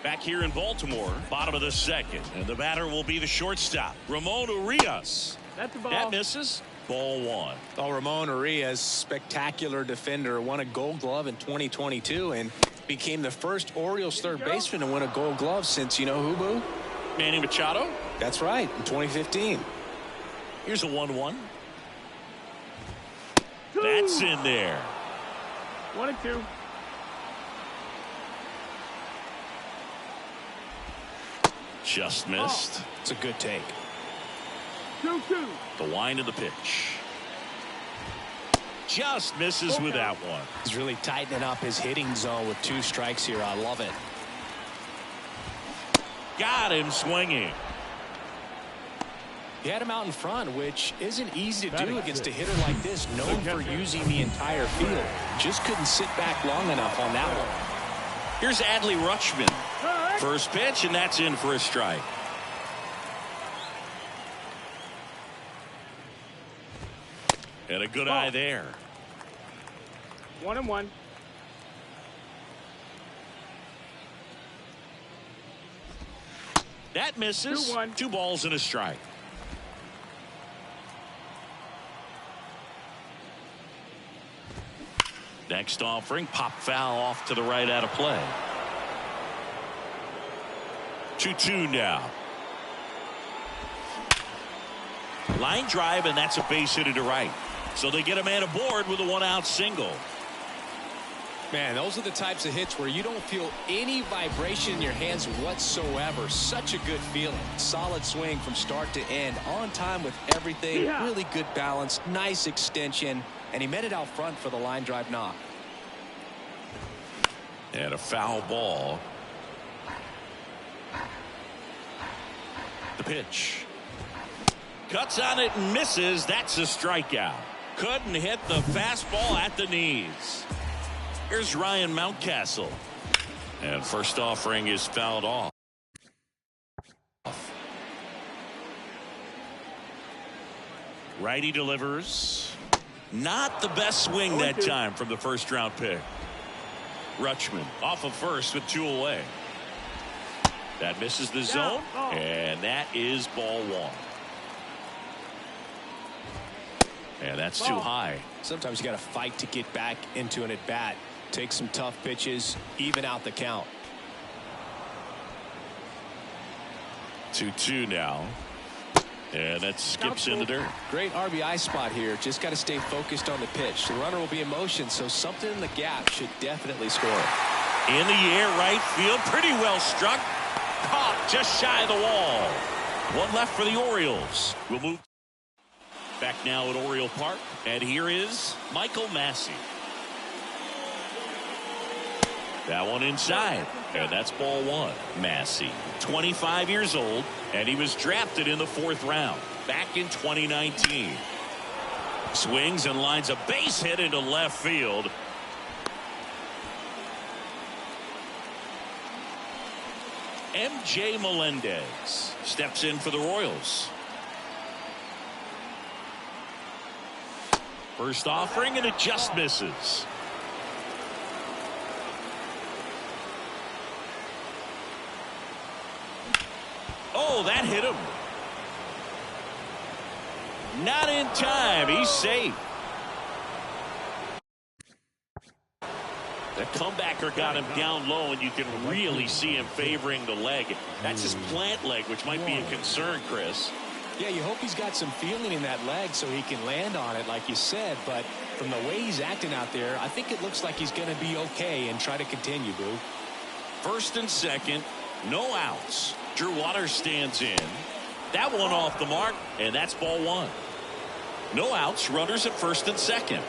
Back here in Baltimore, bottom of the second, and the batter will be the shortstop, Ramon Urias. That's the ball. That misses. Ball one. Oh, Ramon Urias, spectacular defender, won a Gold Glove in 2022 and became the first Orioles third baseman to win a Gold Glove since, you know who, Boo? Manny Machado. That's right, in 2015. Here's a 1-1. That's in there. 1-2. Just missed. It's a good take. 2-2. The wind of the pitch. Just misses with that one. He's really tightening up his hitting zone with 2 strikes here. I love it. Got him swinging. He had him out in front, which isn't easy to do against a hitter like this, known for using the entire field. Just couldn't sit back long enough on that one. Here's Adley Rutschman. First pitch, and that's in for a strike. And a good eye there. 1-1. That misses. 2-1. 2 balls and a strike. Next offering, pop foul off to the right out of play. 2-2 now. Line drive, and that's a base hit to right. So they get a man aboard with a 1-out single. Man, those are the types of hits where you don't feel any vibration in your hands whatsoever. Such a good feeling. Solid swing from start to end. On time with everything. Yeah. Really good balance. Nice extension. And he met it out front for the line drive knock. And a foul ball. The pitch. Cuts on it and misses. That's a strikeout. Couldn't hit the fastball at the knees. Here's Ryan Mountcastle. And first offering is fouled off. Righty delivers. Not the best swing that time from the first round pick. Rutschman off of first with 2 away. That misses the zone. And that is ball 1. And that's too high. Sometimes you got to fight to get back into an at-bat. Take some tough pitches, even out the count. 2-2 now. And that skips in the dirt. Great RBI spot here. Just got to stay focused on the pitch. The runner will be in motion, so something in the gap should definitely score. In the air, right field. Pretty well struck. Caught just shy of the wall. 1 left for the Orioles. We'll move back now at Oriole Park. And here is Michael Massey. That one inside. And that's ball 1. Massey, 25 years old, and he was drafted in the 4th round back in 2019. Swings and lines a base hit into left field. MJ Melendez steps in for the Royals. First offering, and it just misses. Oh, that hit him. Not in time. He's safe. The comebacker got him down low, and you can really see him favoring the leg. That's his plant leg, which might be a concern, Chris. Yeah, you hope he's got some feeling in that leg so he can land on it, like you said. But from the way he's acting out there, I think it looks like he's going to be okay and try to continue, Boo. First and second, no outs. Drew Waters stands in. That one off the mark, and that's ball 1. No outs, runners at first and second.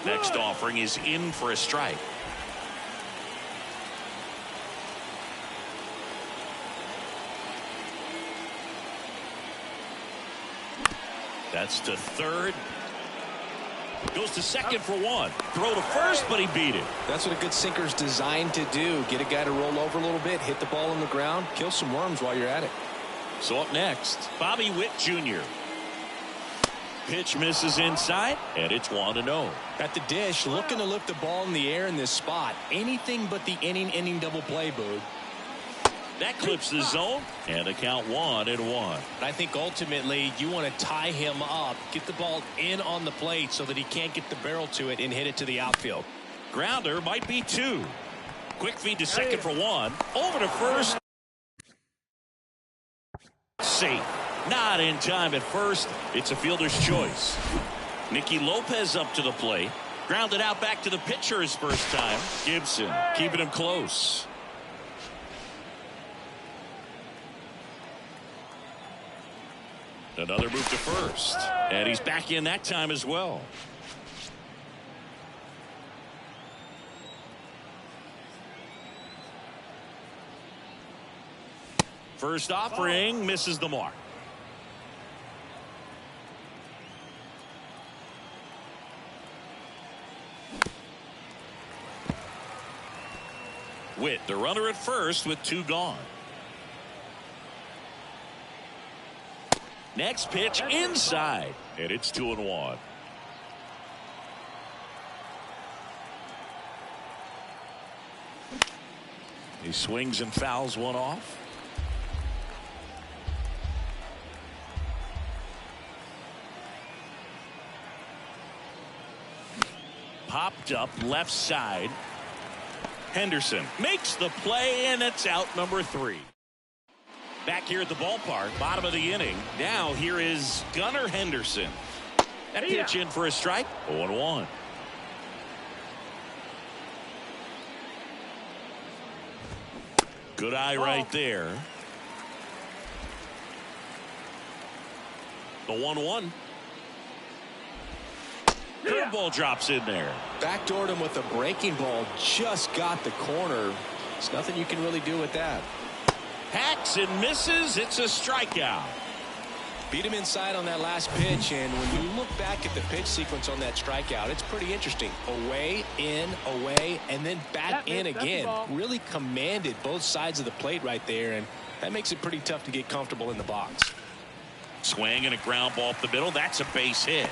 Next offering is in for a strike. That's to third. Goes to second for 1. Throw to first, but he beat it. That's what a good sinker's designed to do. Get a guy to roll over a little bit, hit the ball on the ground, kill some worms while you're at it. So up next, Bobby Witt Jr. Pitch misses inside, and it's 1-0. At the dish, looking to lift the ball in the air in this spot. Anything but the inning double play, Boog. That clips the zone, and the count 1-1. I think ultimately you want to tie him up, get the ball in on the plate so that he can't get the barrel to it and hit it to the outfield. Grounder might be 2. Quick feed to second for 1. Over to first. Safe. Not in time at first. It's a fielder's choice. Nicky Lopez up to the plate. Grounded out back to the pitcher his first time. Gibson keeping him close. Another move to first. And he's back in that time as well. First offering misses the mark. Witt, the runner at first with 2 gone. Next pitch inside, and it's 2-1. He swings and fouls one off. Popped up left side. Henderson makes the play, and it's out number 3. Back here at the ballpark, bottom of the inning. Now here is Gunnar Henderson. That pitch in for a strike. 0-1. Good eye right there. The 1-1. Curveball drops in there. Backdoored him with a breaking ball. Just got the corner. There's nothing you can really do with that. Hacks and misses. It's a strikeout. Beat him inside on that last pitch, and when you look back at the pitch sequence on that strikeout, it's pretty interesting. Away, in, away, and then back in again. Really commanded both sides of the plate right there, and that makes it pretty tough to get comfortable in the box. Swing and a ground ball up the middle. That's a base hit.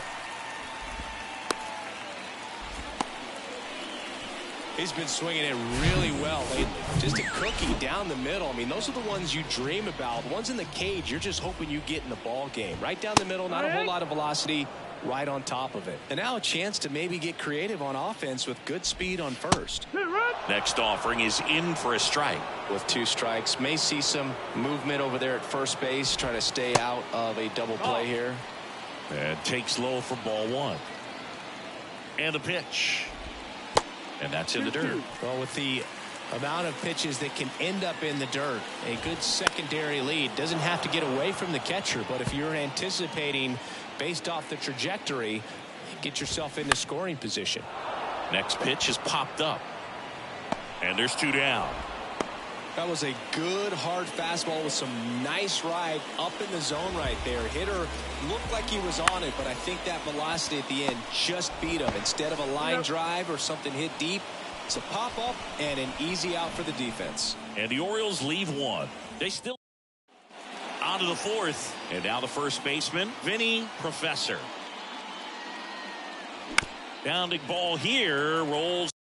He's been swinging it really well lately. Just a cookie down the middle. I mean, those are the ones you dream about. The ones in the cage, you're just hoping you get in the ball game. Right down the middle, not a whole lot of velocity, right on top of it. And now a chance to maybe get creative on offense with good speed on first. Next offering is in for a strike. With 2 strikes, may see some movement over there at first base, trying to stay out of a double play here. And takes low for ball 1. And a pitch. And that's in the dirt. Well, with the amount of pitches that can end up in the dirt, a good secondary lead. Doesn't have to get away from the catcher, but if you're anticipating based off the trajectory, get yourself into scoring position. Next pitch is popped up. And there's 2 down. That was a good hard fastball with some nice ride up in the zone right there. Hitter looked like he was on it, but I think that velocity at the end just beat him. Instead of a line drive or something hit deep, it's a pop up and an easy out for the defense. And the Orioles leave 1. They still on to the 4th. And now the first baseman, Vinny Professor. Bounding ball here, rolls.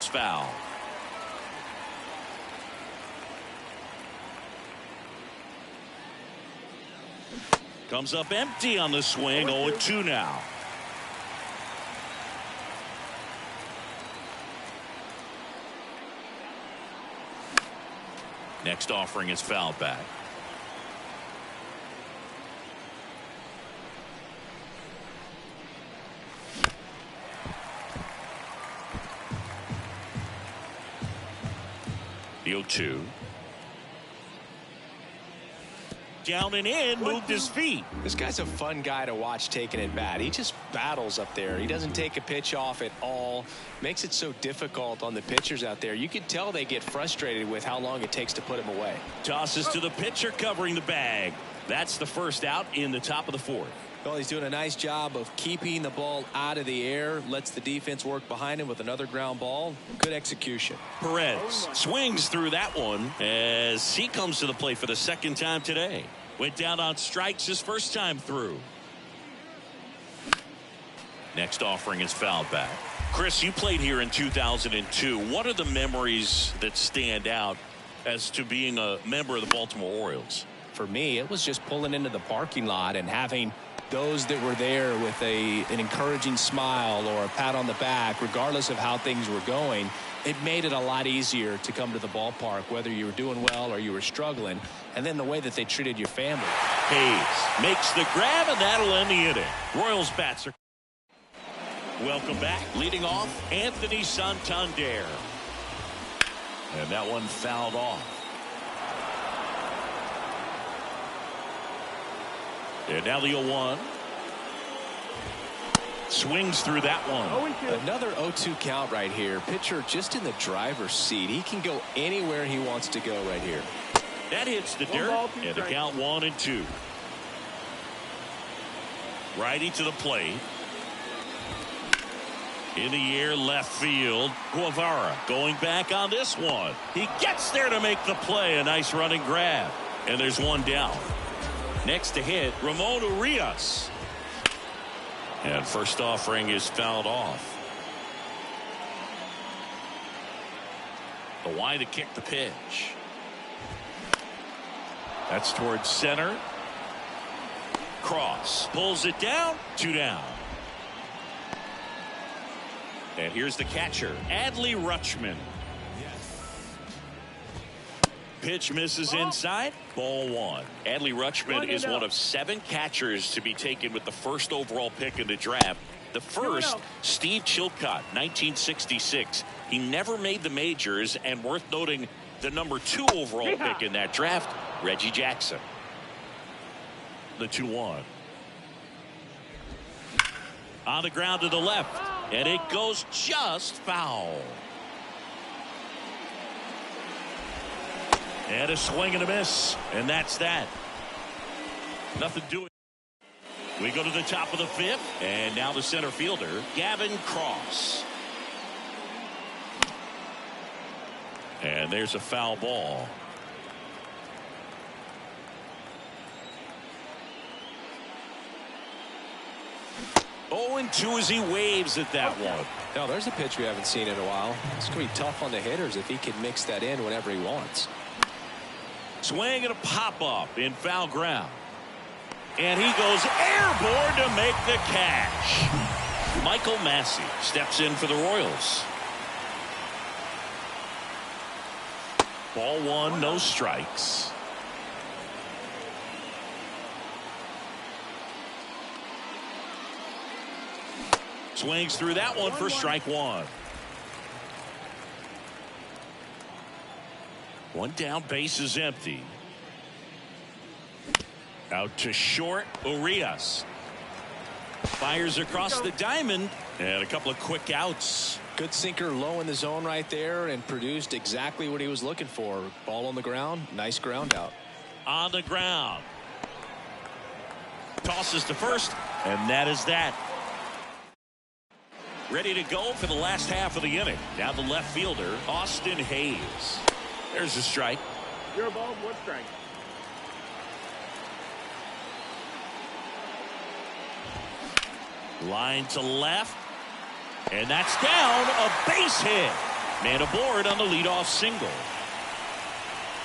Foul. Comes up empty on the swing. 0-2 now. Next offering is fouled back. The 0-2. Down and in, moved his feet. This guy's a fun guy to watch taking at bat. He just battles up there. He doesn't take a pitch off at all. Makes it so difficult on the pitchers out there. You can tell they get frustrated with how long it takes to put him away. Tosses to the pitcher covering the bag. That's the first out in the top of the fourth. Well, he's doing a nice job of keeping the ball out of the air. Lets the defense work behind him with another ground ball. Good execution. Perez swings through that one as he comes to the plate for the second time today. Went down on strikes his first time through. Next offering is fouled back. Chris, you played here in 2002. What are the memories that stand out as to being a member of the Baltimore Orioles? For me, it was just pulling into the parking lot and having those that were there with an encouraging smile or a pat on the back, regardless of how things were going. It made it a lot easier to come to the ballpark, whether you were doing well or you were struggling. And then the way that they treated your family. Hayes makes the grab, and that'll end the inning. Royals bats are. Welcome back. Leading off, Anthony Santander. And that one fouled off. And now the 0-1. Swings through that one. Another 0-2 count right here. Pitcher just in the driver's seat. He can go anywhere he wants to go right here. That hits the dirt, and the count 1-2. Righty to the plate. In the air, left field. Guevara going back on this one. He gets there to make the play. A nice running grab. And there's one down. Next to hit, Ramon Urias. And first offering is fouled off. The wide to kick the pitch. That's towards center. Cross pulls it down. 2 down. And here's the catcher, Adley Rutschman. Pitch misses inside. Ball 1. Adley Rutschman is one of 7 catchers to be taken with the first overall pick in the draft. The first, Steve Chilcott, 1966. He never made the majors, and worth noting, the number 2 overall pick in that draft, Reggie Jackson. The 2-1. On the ground to the left, and it goes just foul. And a swing and a miss, and that's that. Nothing doing. We go to the top of the 5th, and now the center fielder, Gavin Cross. And there's a foul ball. Oh, and 2 as he waves at that one. Now, there's a pitch we haven't seen in a while. It's going to be tough on the hitters if he can mix that in whenever he wants. Swing and a pop-up in foul ground. And he goes airborne to make the catch. Michael Massey steps in for the Royals. Ball 1, no strikes. Swings through that one for strike 1. 1 down, base is empty. Out to short, Urias. Fires across the diamond, and a couple of quick outs. Good sinker low in the zone right there, and produced exactly what he was looking for. Ball on the ground, nice ground out. On the ground. Tosses to first, and that is that. Ready to go for the last half of the inning. Now the left fielder, Austin Hayes. There's a strike. You're ball, 1 strike. Line to left. And that's down, a base hit. Man aboard on the leadoff single.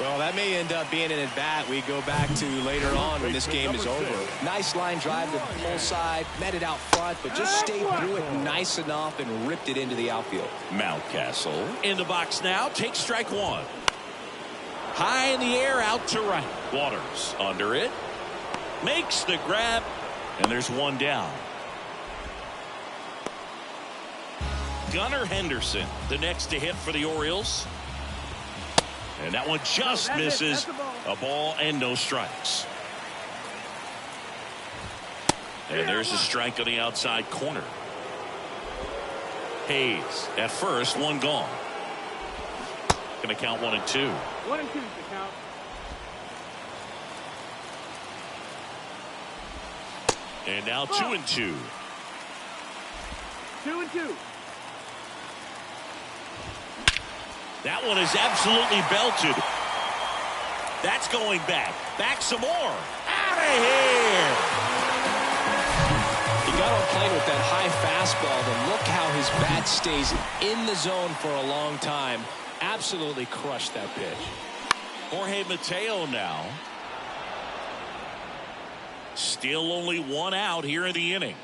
Well, that may end up being an at-bat we go back to later on when this game is over. Nice line drive to the pull side, met it out front, but just stayed through it nice enough and ripped it into the outfield. Mountcastle in the box now, takes strike one. High in the air, out to right. Waters under it, makes the grab, and there's one down. Gunnar Henderson, the next to hit for the Orioles. And that one just misses. A ball and no strikes. And there's a strike on the outside corner. Hayes at first, one gone. Going to count 1 and 2. 1 and 2 to count. And now 2 and 2. 2 and 2. That one is absolutely belted. That's going back. Back some more. Out of here. He got on plane with that high fastball, then look how his bat stays in the zone for a long time. Absolutely crushed that pitch. Jorge Mateo now. Still only one out here in the inning.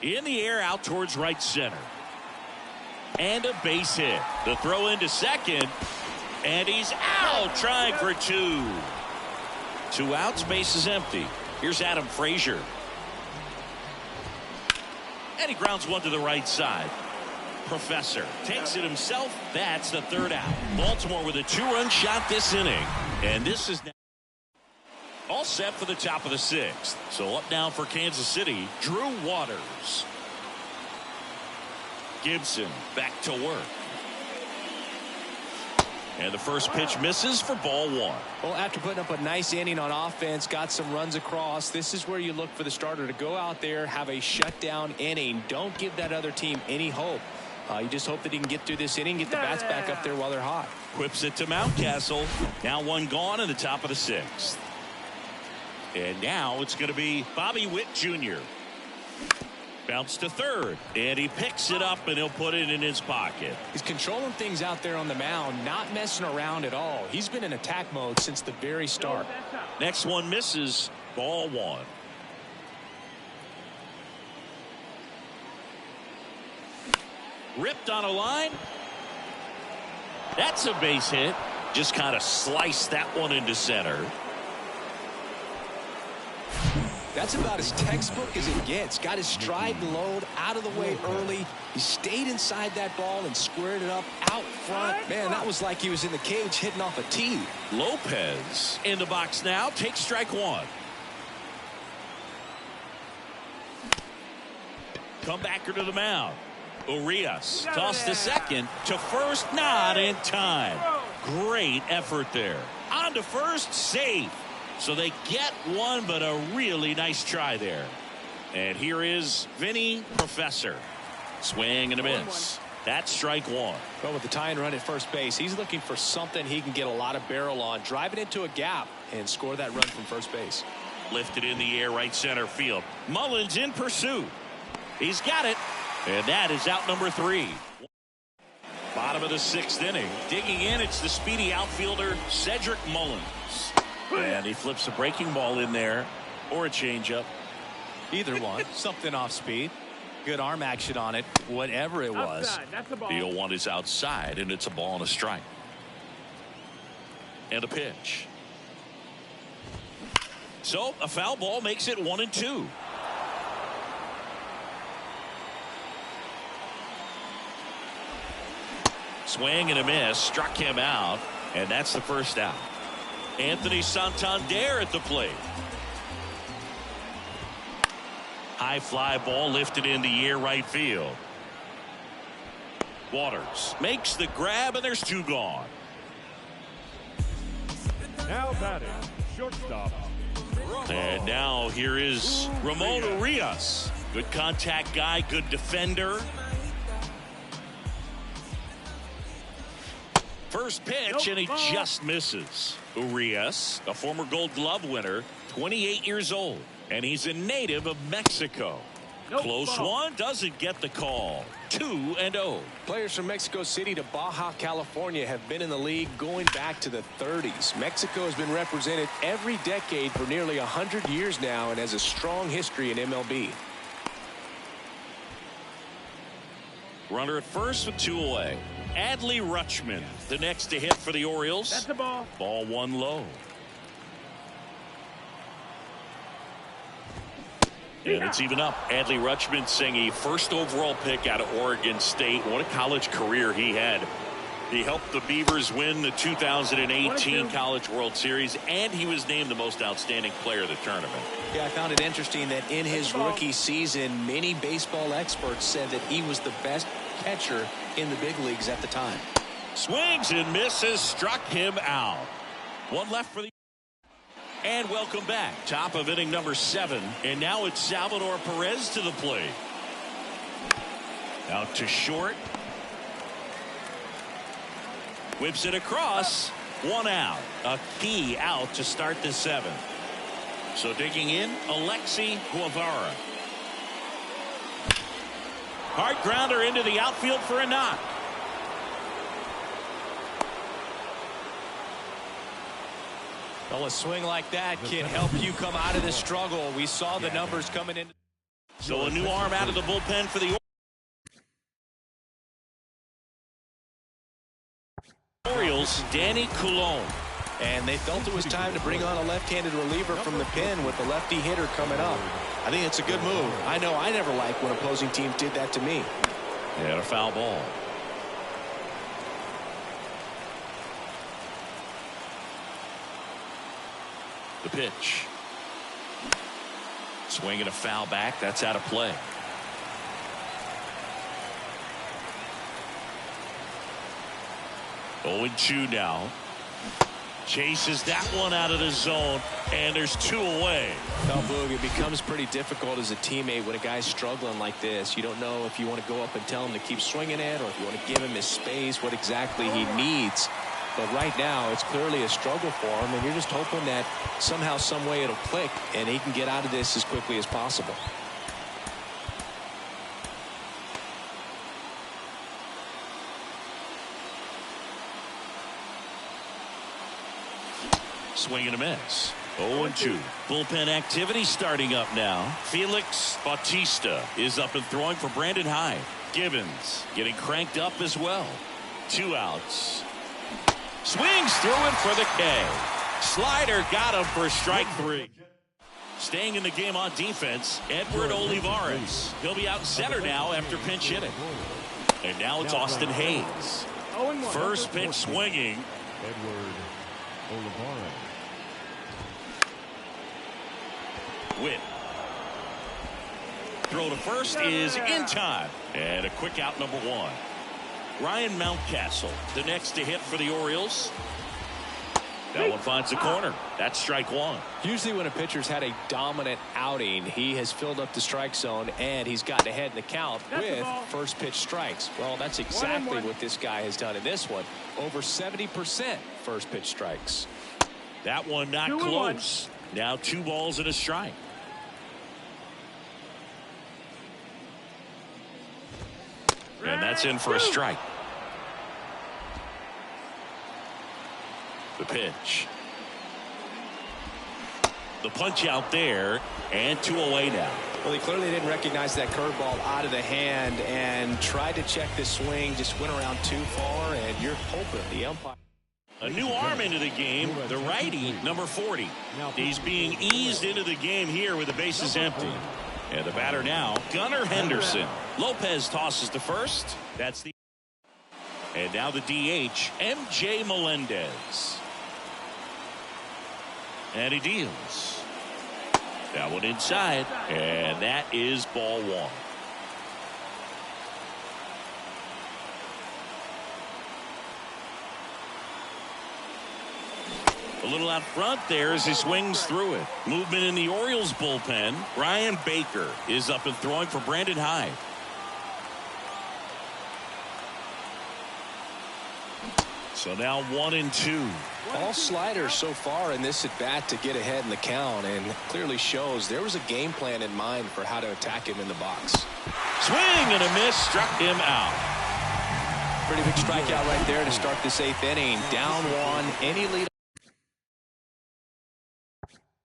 In the air, out towards right center. And a base hit. The throw into second. And he's out, trying for 2. 2 outs, base is empty. Here's Adam Frazier. And he grounds one to the right side. Professor takes it himself. That's the 3rd out. Baltimore with a 2-run shot this inning. And this is now all set for the top of the 6th. So up now for Kansas City, Drew Waters. Gibson back to work. And the first pitch misses for ball 1. Well, after putting up a nice inning on offense, got some runs across, this is where you look for the starter to go out there, have a shutdown inning. Don't give that other team any hope. You just hope that he can get through this inning, get the bats back up there while they're hot. Whips it to Mountcastle. Now 1 gone in the top of the 6th. And now it's going to be Bobby Witt Jr. Bounce to 3rd, and he picks it up, and he'll put it in his pocket. He's controlling things out there on the mound, not messing around at all. He's been in attack mode since the very start. Next one misses, ball 1. Ripped on a line. That's a base hit. Just kind of sliced that one into center. That's about as textbook as it gets. Got his stride and load out of the way early. He stayed inside that ball and squared it up out front. Man, that was like he was in the cage hitting off a tee. Lopez in the box now, takes strike 1. Comebacker to the mound. Urias tossed to second, to first, not in time. Great effort there. On to first, safe. So they get one, but a really nice try there. And here is Vinny Professor. Swing and a miss. That's strike 1. Well, with the tying run at first base, he's looking for something he can get a lot of barrel on. Drive it into a gap and score that run from first base. Lifted in the air, right center field. Mullins in pursuit. He's got it. And that is out number 3. Bottom of the 6th inning. Digging in, it's the speedy outfielder, Cedric Mullins. And he flips a breaking ball in there, or a changeup. Either one. Something off speed. Good arm action on it. Whatever it was. Outside, that's the ball. The 0-1 is outside, and it's a ball and a strike. And a pitch. So a foul ball makes it 1 and 2. Swing and a miss, struck him out, and that's the first out. Anthony Santander at the plate. High fly ball lifted in the air, right field. Waters makes the grab, and there's 2 gone. Now batting, shortstop. And now here is Ramon Urias. Good contact guy, good defender. First pitch, and he just misses. Urias, a former Gold Glove winner, 28 years old, and he's a native of Mexico. Close one, doesn't get the call. 2-0. Players from Mexico City to Baja California have been in the league going back to the 30s. Mexico has been represented every decade for nearly 100 years now and has a strong history in MLB. Runner at first with 2 away. Adley Rutschman, the next to hit for the Orioles. That's the ball. Ball 1 low. And it's even up. Adley Rutschman saying a first overall pick out of Oregon State. What a college career he had. He helped the Beavers win the 2018 College World Series, and he was named the most outstanding player of the tournament. Yeah, I found it interesting that in his rookie season, many baseball experts said that he was the best catcher in the big leagues at the time. Swings and misses, struck him out. One left for the... And welcome back. Top of inning number 7. And now it's Salvador Perez to the plate. Out to short. Whips it across. 1 out. A key out to start the 7th. So digging in, Alexi Guevara. Hard grounder into the outfield for a knock. Well, a swing like that can help you come out of the struggle. We saw the numbers coming in. So a new arm out of the bullpen for the Orioles, Danny Coulombe. And they felt it was time to bring on a left-handed reliever from the pen with the lefty hitter coming up. I think it's a good move. I know I never liked when opposing teams did that to me. And a foul ball. The pitch. Swing and a foul back. That's out of play. Oh, 0-2 now. Chases that one out of the zone, and there's 2 away. Well, Boog, it becomes pretty difficult as a teammate when a guy's struggling like this. You don't know if you want to go up and tell him to keep swinging it or if you want to give him his space, what exactly he needs. But right now, it's clearly a struggle for him, and you're just hoping that somehow, some way it'll click, and he can get out of this as quickly as possible. Swing and a miss. 0-2. Bullpen activity starting up now. Felix Bautista is up and throwing for Brandon Hyde. Gibbons getting cranked up as well. 2 outs. Swings through it for the K. Slider got him for strike 3. Staying in the game on defense, Edward Olivares. He'll be out center now after pinch hitting. And now it's Austin Hayes. First pitch swinging. Edward Olivares. Witt. Throw to first is in time. And a quick out, number 1. Ryan Mountcastle, the next to hit for the Orioles. That one finds the corner. That's strike 1. Usually when a pitcher's had a dominant outing, he has filled up the strike zone and he's gotten ahead in the count with first pitch strikes. Well, that's exactly what this guy has done in this one. Over 70% first pitch strikes. That one not close. Now 2 balls and a strike. And that's in for a strike. The pitch. The punch out there, and 2 away now. Well, he clearly didn't recognize that curveball out of the hand and tried to check the swing, just went around too far, and you're hoping the umpire. A new arm into the game, the righty, number 40. He's being eased into the game here with the bases empty. And the batter now, Gunnar Henderson. Lopez tosses to first. That's the... And now the DH, MJ Melendez. And he deals. That one inside, and that is ball 1. A little out front there as he swings through it. Movement in the Orioles bullpen. Ryan Baker is up and throwing for Brandon Hyde. So now 1-2. All sliders so far in this at bat to get ahead in the count, and clearly shows there was a game plan in mind for how to attack him in the box. Swing and a miss, struck him out. Pretty big strikeout right there to start this 8th inning. Down 1, any lead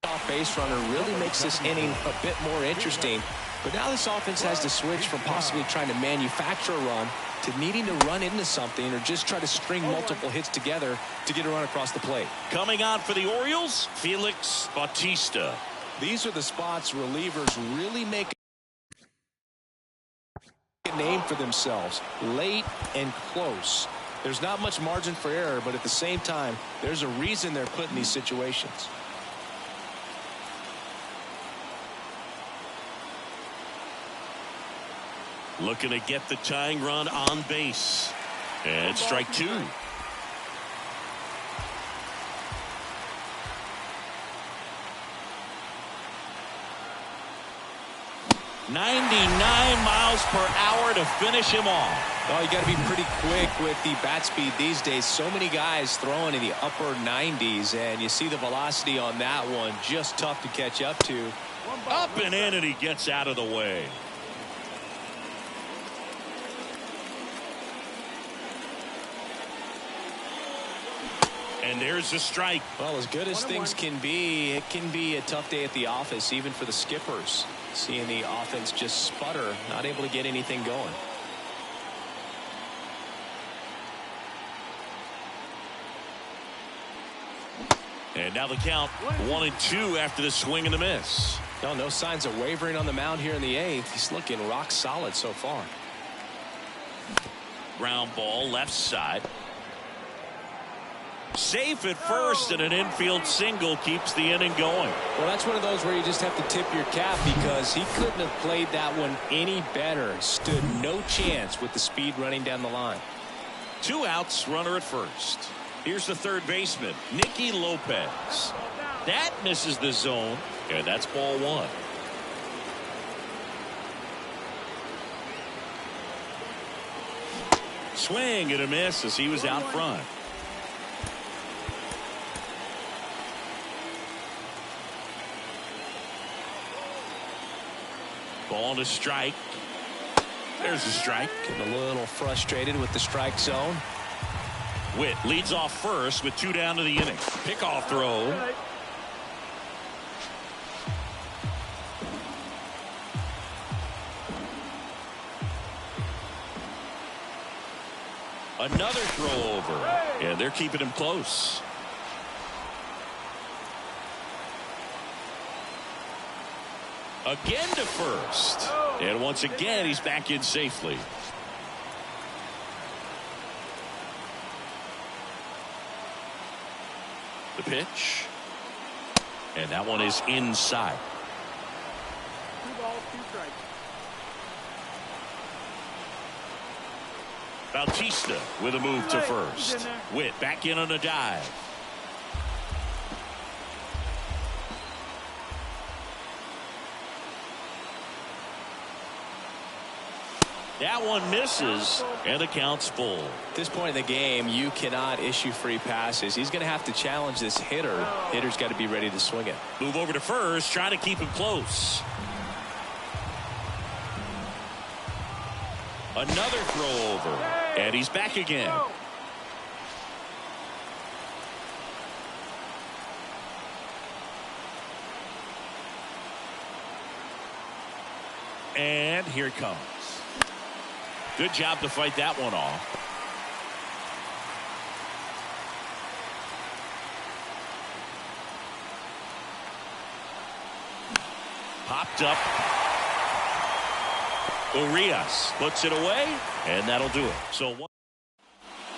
off base runner really makes this inning a bit more interesting. But now this offense has to switch from possibly trying to manufacture a run to needing to run into something or just try to string multiple hits together to get a run across the plate. Coming on for the Orioles, Felix Bautista. These are the spots relievers really make a name for themselves. Late and close. There's not much margin for error, but at the same time, there's a reason they're put in these situations. Looking to get the tying run on base. And strike 2. 99 miles per hour to finish him off. Well, you got to be pretty quick with the bat speed these days. So many guys throwing in the upper 90s, and you see the velocity on that one. Just tough to catch up to. Up and in, and he gets out of the way. And there's a strike. Well, as good as things can be, it can be a tough day at the office, even for the skippers. Seeing the offense just sputter, not able to get anything going. And now the count 1-2 after the swing and the miss. No signs of wavering on the mound here in the 8th. He's looking rock solid so far. Ground ball left side. Safe at first, and an infield single keeps the inning going. Well, that's one of those where you just have to tip your cap because he couldn't have played that one any better. Stood no chance with the speed running down the line. 2 outs, runner at first. Here's the third baseman, Nicky Lopez. That misses the zone, and that's ball 1. Swing and a miss as he was out front. Ball to strike. There's a strike. Getting a little frustrated with the strike zone. Witt leads off first with 2 down to the inning. Pickoff throw. Another throw over. And they're keeping him close. Again to first. And once again, he's back in safely. The pitch. And that one is inside. 2 balls, 2 strikes. Bautista with a move to first. Witt back in on a dive. That one misses, and the count's full. At this point in the game, you cannot issue free passes. He's going to have to challenge this hitter. Hitter's got to be ready to swing it. Move over to first, trying to keep him close. Another throw over, and he's back again. And here it comes. Good job to fight that one off. Popped up. Urias puts it away, and that'll do it. So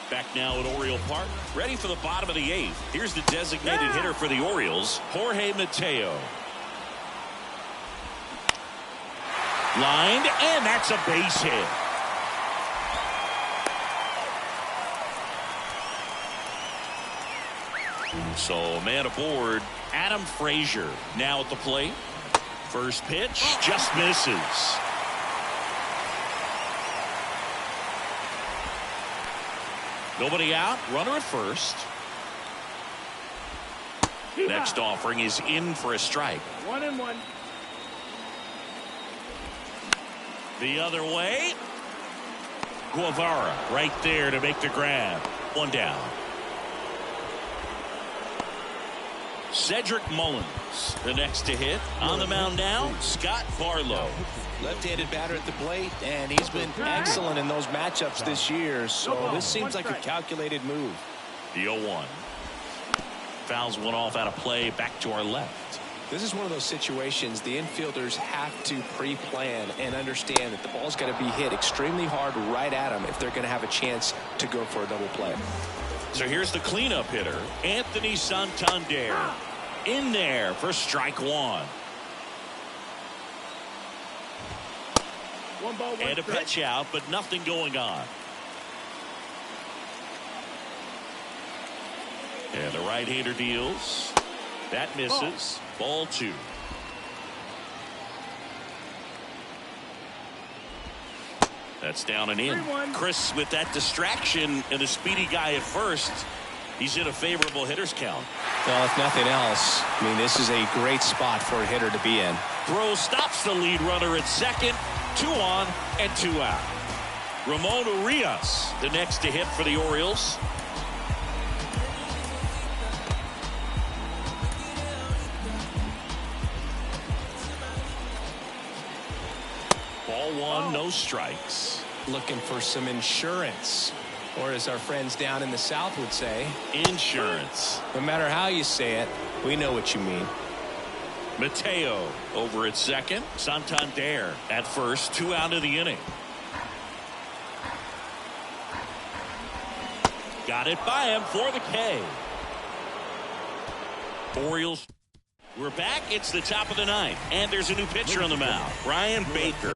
back now at Oriole Park, ready for the bottom of the 8th. Here's the designated hitter for the Orioles, Jorge Mateo. Lined, and that's a base hit. So man aboard, Adam Frazier now at the plate. First pitch just misses. Nobody out. Runner at first. Next offering is in for a strike. 1-1. The other way. Guevara right there to make the grab. One down. Cedric Mullins, the next to hit. On the mound now, Scott Barlow. Left-handed batter at the plate, and he's been excellent in those matchups this year, so this seems like a calculated move. The 0-1. Fouls one off out of play, back to our left. This is one of those situations the infielders have to pre-plan and understand that the ball's got to be hit extremely hard right at them if they're going to have a chance to go for a double play. So here's the cleanup hitter, Anthony Santander. In there for strike one. One ball, one And a strike. pitch out, but nothing going on. And the right-hander deals. That misses. Ball two. That's down and in. 3-1. Chris, with that distraction and the speedy guy at first, he's in a favorable hitter's count. Well, if nothing else, I mean, this is a great spot for a hitter to be in. Throw stops the lead runner at second. 2 on and 2 out. Ramon Urias, the next to hit for the Orioles. Ball one, no strikes. Looking for some insurance, or as our friends down in the South would say, Insurance. no matter how you say it, we know what you mean. Mateo over at second. Santander at first. 2 out of the inning. Got it by him for the K. Orioles. We're back. It's the top of the ninth. And there's a new pitcher on the mound. Ryan Baker.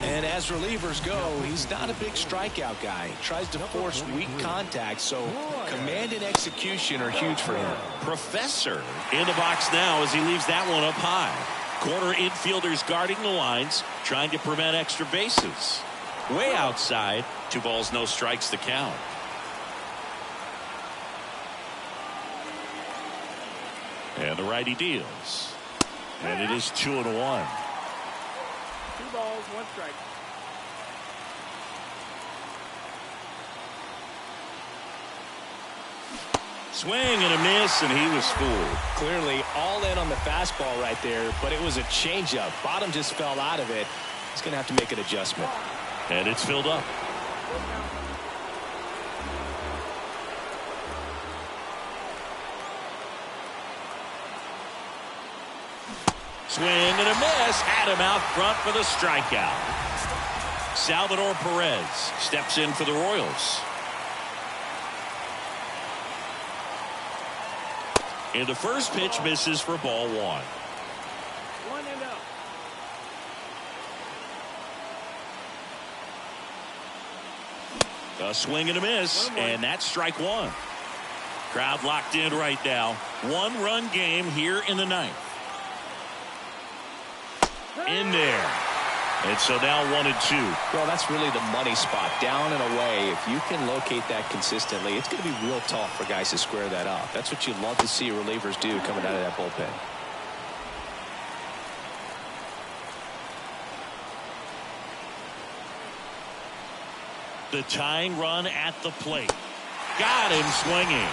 And as relievers go, he's not a big strikeout guy. He tries to force weak contact, so command and execution are huge for him. Professor in the box now as he leaves that one up high. Corner infielders guarding the lines, trying to prevent extra bases. Way outside. 2 balls, no strikes to count. And the righty deals. And it is 2-1. 2 balls, 1 strike. Swing and a miss, and he was fooled. Clearly all in on the fastball right there, but it was a changeup. Bottom just fell out of it. He's going to have to make an adjustment. And it's filled up. Swing and a miss. Had him out front for the strikeout. Salvador Perez steps in for the Royals. And the first pitch misses for ball 1. 1 and out. A swing and a miss, and that's strike 1. Crowd locked in right now. 1-run game here in the 9th. In there. And so now 1-2. Well, that's really the money spot, down and away. If you can locate that consistently, it's going to be real tough for guys to square that up. That's what you love to see relievers do coming out of that bullpen. The tying run at the plate. Got him swinging.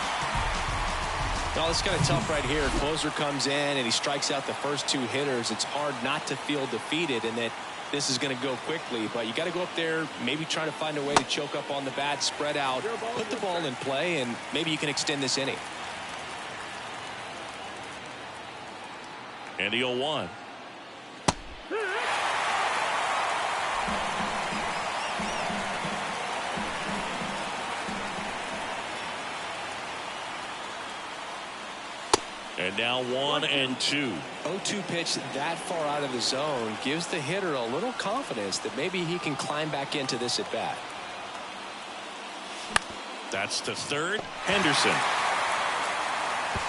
Well, it's kind of tough right here. Closer comes in and he strikes out the first 2 hitters. It's hard not to feel defeated and that this is going to go quickly, but you got to go up there, maybe try to find a way to choke up on the bat, spread out, put the ball in play, and maybe you can extend this inning. And the 0-1. And now 1-2. 0-2 pitch that far out of the zone gives the hitter a little confidence that maybe he can climb back into this at bat. That's to third. Henderson.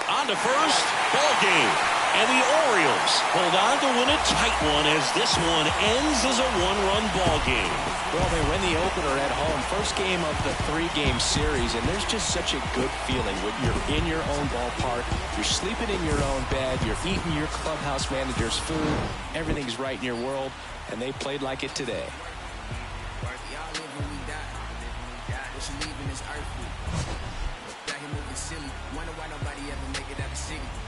On to first, ball game. And the Orioles hold on to win a tight one as this one ends as a one-run ball game. Well, they win the opener at home. First game of the 3-game series, and there's just such a good feeling when you're in your own ballpark, you're sleeping in your own bed, you're eating your clubhouse manager's food, everything's right in your world, and they played like it today. Silly. Wonder why nobody ever make it out of the city.